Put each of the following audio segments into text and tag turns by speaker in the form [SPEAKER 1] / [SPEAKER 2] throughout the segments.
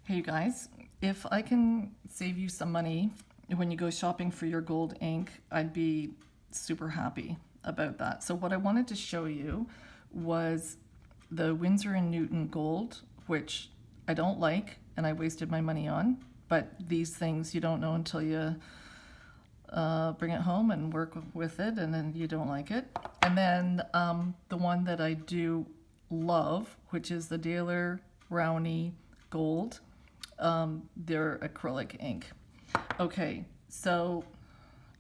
[SPEAKER 1] Hey you guys, if I can save you some money when you go shopping for your gold ink, I'd be super happy about that. So what I wanted to show you was the Winsor Newton gold, which I don't like and I wasted my money on, but these things you don't know until you bring it home and work with it, and then you don't like it. And then the one that I do love, which is the Daler Rowney Gold, their acrylic ink. Okay, so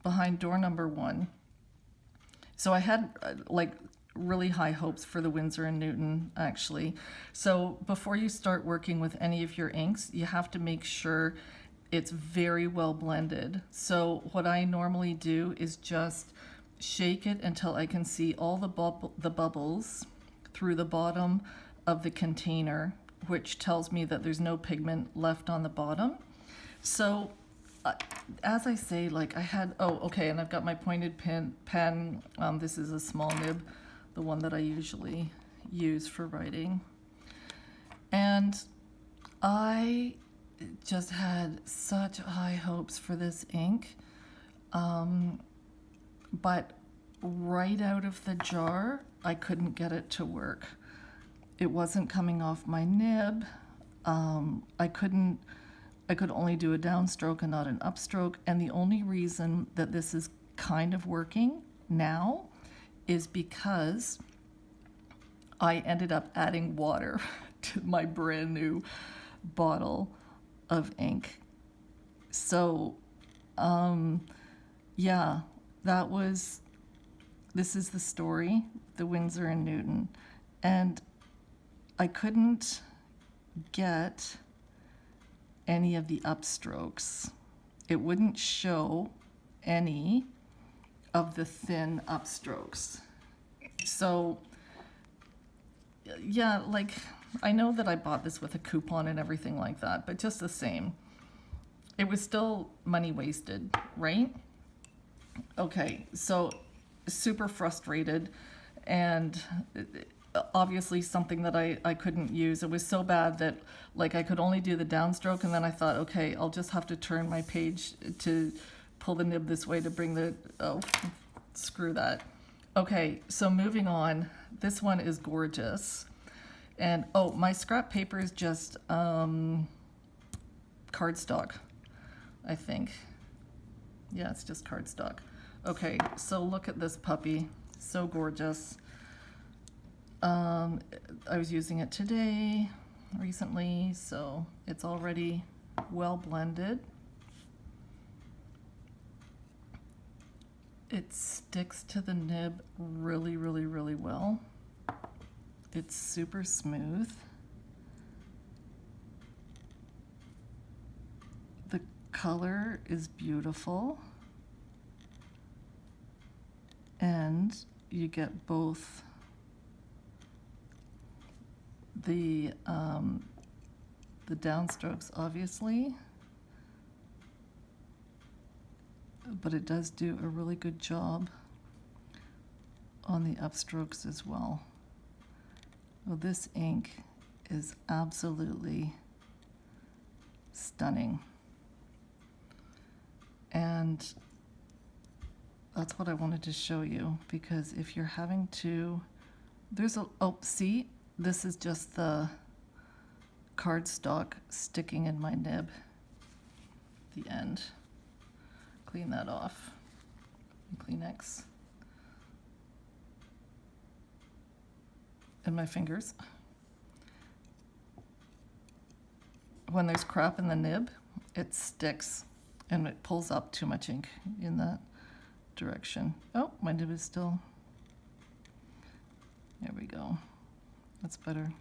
[SPEAKER 1] behind door number one. So I had like really high hopes for the Winsor and Newton actually. So before you start working with any of your inks, you have to make sure it's very well blended. So what I normally do is just shake it until I can see all the bubbles through the bottom of the container, which tells me that there's no pigment left on the bottom. So as I say, like I had, oh, okay, and I've got my pointed pen. This is a small nib, the one that I usually use for writing. And I just had such high hopes for this ink. But right out of the jar, I couldn't get it to work. It wasn't coming off my nib. I could only do a downstroke and not an upstroke. And the only reason that this is kind of working now is because I ended up adding water to my brand new bottle of ink. So, yeah, this is the story, the Winsor and Newton. And I couldn't get any of the upstrokes. It wouldn't show any of the thin upstrokes. So, yeah, like I know that I bought this with a coupon and everything like that, but just the same, it was still money wasted, right? Okay, so super frustrated, and obviously something that I couldn't use. It was so bad that like I could only do the downstroke, and then I thought, okay, I'll just have to turn my page to pull the nib this way to bring the, oh, screw that. Okay, so moving on, this one is gorgeous. And oh, my scrap paper is just cardstock, I think. Yeah, it's just cardstock. Okay, so look at this puppy, so gorgeous. I was using it today, recently, so it's already well blended. It sticks to the nib really, really, really well. It's super smooth. The color is beautiful. And you get both the downstrokes, obviously, but it does do a really good job on the upstrokes as well. Well, this ink is absolutely stunning. And that's what I wanted to show you, because if you're having to, there's a, oh, see, this is just the cardstock sticking in my nib, the end. Clean that off, Kleenex. And my fingers. When there's crap in the nib, it sticks and it pulls up too much ink in that direction. Oh, my nib is still, there we go. That's better.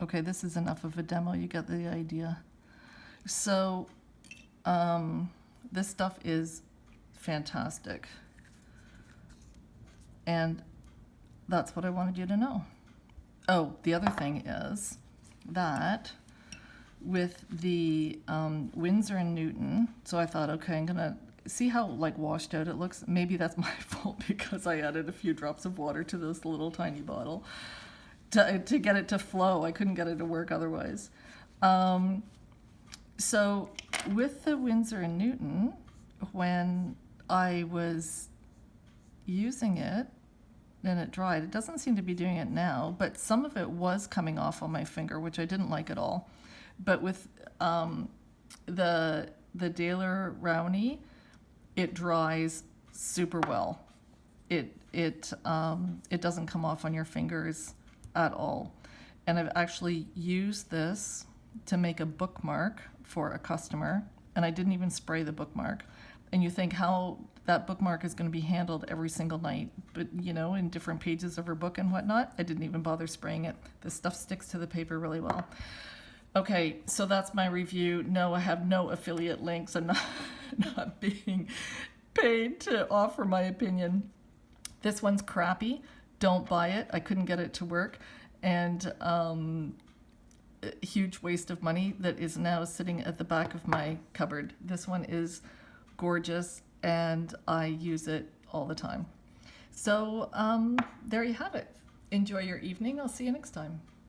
[SPEAKER 1] Okay, this is enough of a demo, you get the idea. So, this stuff is fantastic. And that's what I wanted you to know. Oh, the other thing is that with the Winsor and Newton, so I thought, okay, I'm gonna see how like washed out it looks. Maybe that's my fault because I added a few drops of water to this little tiny bottle to get it to flow. I couldn't get it to work otherwise. So with the Winsor Newton, when I was using it and it dried, it doesn't seem to be doing it now, but some of it was coming off on my finger, which I didn't like at all. But with the Daler Rowney, it dries super well. It doesn't come off on your fingers at all. And I've actually used this to make a bookmark for a customer, and I didn't even spray the bookmark. And you think how that bookmark is going to be handled every single night, but you know, in different pages of her book and whatnot. I didn't even bother spraying it. The stuff sticks to the paper really well. Okay, so that's my review. No, I have no affiliate links. I'm not being paid to offer my opinion. This one's crappy. Don't buy it. I couldn't get it to work. And a huge waste of money that is now sitting at the back of my cupboard. This one is gorgeous and I use it all the time. So there you have it. Enjoy your evening. I'll see you next time.